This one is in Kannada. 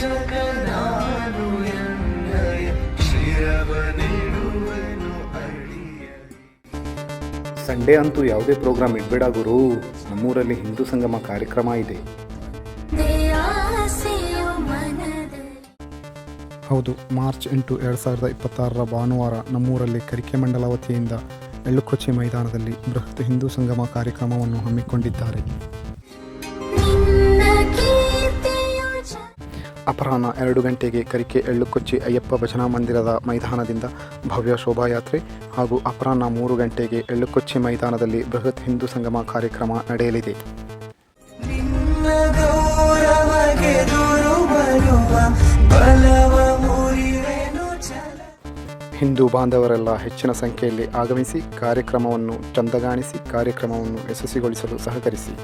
ಪೂಜಕ ನಾನು ಎನ್ನಯ ಶಿರವನಿಡುವೆನು ಅಡಿಯಲಿ. ಸಂಡೇ ಅಂತೂ ಯಾವುದೇ ಪ್ರೋಗ್ರಾಮ್ ಇಡಬೇಡ ಗುರು, ನಮ್ಮೂರಲ್ಲಿ ಹಿಂದೂ ಸಂಗಮ ಕಾರ್ಯಕ್ರಮ ಇದೆ. ಹೌದು, ಮಾರ್ಚ್ 8, 2026 ಭಾನುವಾರ ನಮ್ಮೂರಲ್ಲಿ ಕರಿಕೆ ಮಂಡಲ ವತಿಯಿಂದ ಎಳ್ಳುಕೊಚ್ಚಿ ಮೈದಾನದಲ್ಲಿ ಬೃಹತ್ ಹಿಂದೂ ಸಂಗಮ ಕಾರ್ಯಕ್ರಮವನ್ನು ಹಮ್ಮಿಕೊಂಡಿದ್ದಾರೆ. ಅಪರಾಹ್ನ 2 ಗಂಟೆಗೆ ಕರಿಕೆ ಎಳ್ಳುಕೊಚ್ಚಿ ಅಯ್ಯಪ್ಪ ಭಜನಾ ಮಂದಿರದ ಮೈದಾನದಿಂದ ಭವ್ಯ ಶೋಭಾಯಾತ್ರೆ ಹಾಗೂ ಅಪರಾಹ್ನ 3 ಗಂಟೆಗೆ ಎಳ್ಳುಕೊಚ್ಚಿ ಮೈದಾನದಲ್ಲಿ ಬೃಹತ್ ಹಿಂದೂ ಸಂಗಮ ಕಾರ್ಯಕ್ರಮ ನಡೆಯಲಿದೆ. ಹಿಂದೂ ಬಾಂಧವರೆಲ್ಲ ಹೆಚ್ಚಿನ ಸಂಖ್ಯೆಯಲ್ಲಿ ಆಗಮಿಸಿ ಕಾರ್ಯಕ್ರಮವನ್ನು ಚಂದಗಾಣಿಸಿ ಕಾರ್ಯಕ್ರಮವನ್ನು ಯಶಸ್ವಿಗೊಳಿಸಲು ಸಹಕರಿಸಿ.